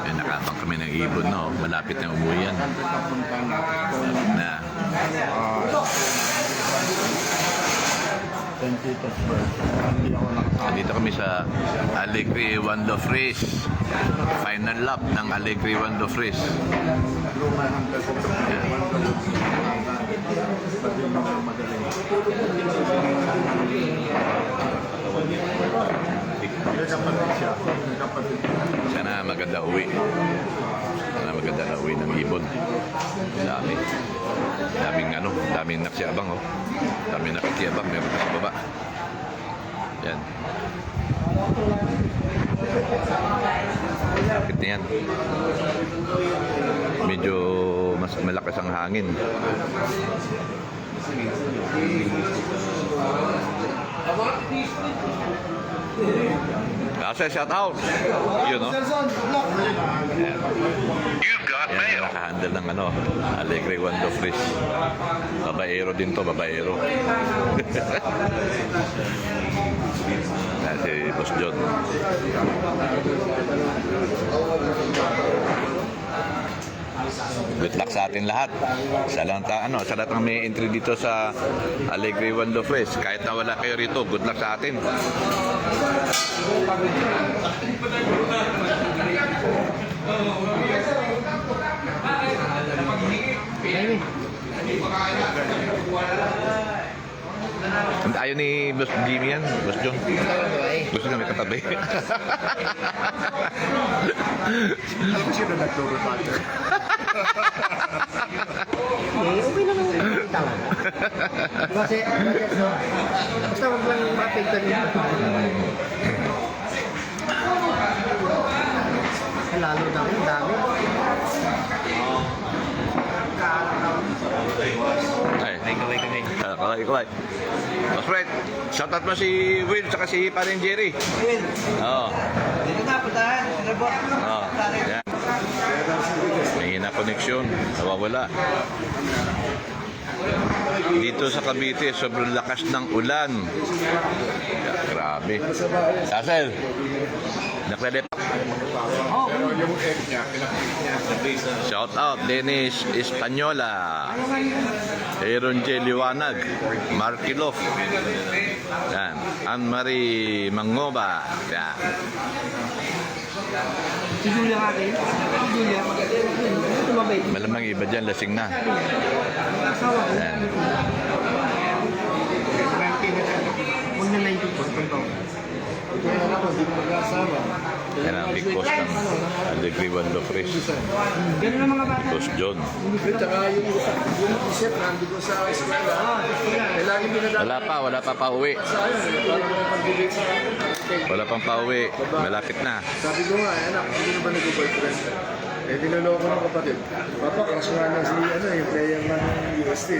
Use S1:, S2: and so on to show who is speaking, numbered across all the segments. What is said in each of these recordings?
S1: Eh, nakapang kami ng ibon, no? Malapit na umuwi yan. Na. Dito kami sa Alegre Wando Fresh. Final lap ng Alegre Wando Fresh. Sana maganda uwi. Sana maganda na uwi ng ibon. Daming naksiabang, oh. Daming nakikiabang, meron pa sa baba. Yan. Lapit na yan. Medyo mas malakas ang hangin. Kasi shout out. Yun, no? Yan, nakahandle ng Alegre Wando Fresh. Babaero din to, babaero. Si Boss John. Good luck sa atin lahat. Sa lahat ng may entry dito sa Alegre Wando Fresh. Kahit na wala kayo rito, good luck sa atin. Ayaw ni Boss Jimmy yan, Boss John. Gusto na may katabi.
S2: Alam ko sino nagturo sa atin.
S3: Okay naman yung tama. Kasi, basta wag lang mapigtan yun. Lalo na rin, dami.
S1: Kaway. Mas right. Shoutout mo si Will tsaka si Paring Jerry.
S4: Will.
S1: Oo.
S4: Dito na, puntahan. Robot.
S1: Oo. Yan. Mahina koneksyon. Nawawala. Dito sa Cavite, sobrang lakas ng ulan. Grabe. Sasel. Naklede pa.
S2: Pero yung egg niya, pinakit niya.
S1: Shout out Dennis Española, Aaron J. Liwanag, Markilov, yan, Anne-Marie Mangoba, yan.
S3: Si Julia akin. Si Julia. Ito mabait.
S1: Malamang iba dyan, lasing na.
S3: Asawa ko.
S1: Yan.
S3: Huwag na 90 po.
S2: Kaya ako, hindi ko mag-asawa.
S1: Yan ang big boss ng Alegre Wando Fresh.
S3: Ganun ang mga bata.
S1: Boss John.
S2: Tsaka yung isip, nandito sa eskwela. Eh, lagi pinadala.
S1: Wala pa pauwi.
S2: Sa akin, parang may pag-debate sa akin.
S1: Wala pang pauwi. Malapit na.
S2: Sabi ko nga, anak, hindi na ba nag-boyfriend? Eh, dinuloko ng kapatid. Papa, crush nga na yung player ng UST.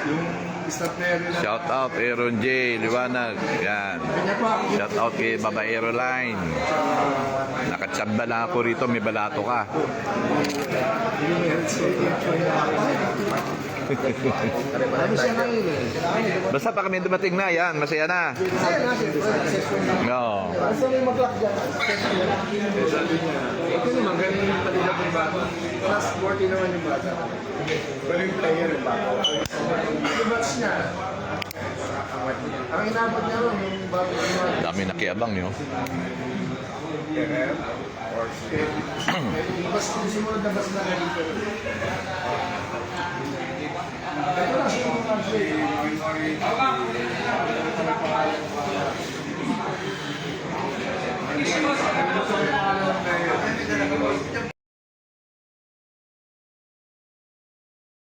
S2: Yung start player nila.
S1: Shout out Aaron J. Liwanag. Yan. Shout out kay Babaero Line. Nakatsamba lang ako rito, may balato ka.
S2: Yung
S3: Ano siya ngayon eh.
S1: Basta pa kami dumating na, yan, masaya na. No.
S3: Basta may mag-lock dyan.
S2: ito naman, ganun yung palilang ng bata. Plus 40 naman yung bata. Walang player yung bata. Yung match niya, ang inabot niya ron, yung bago yung mga
S1: Dami nakiabang nyo.
S2: or bas yung sumunod na bas na dito. Ito lang siya yung country. Ito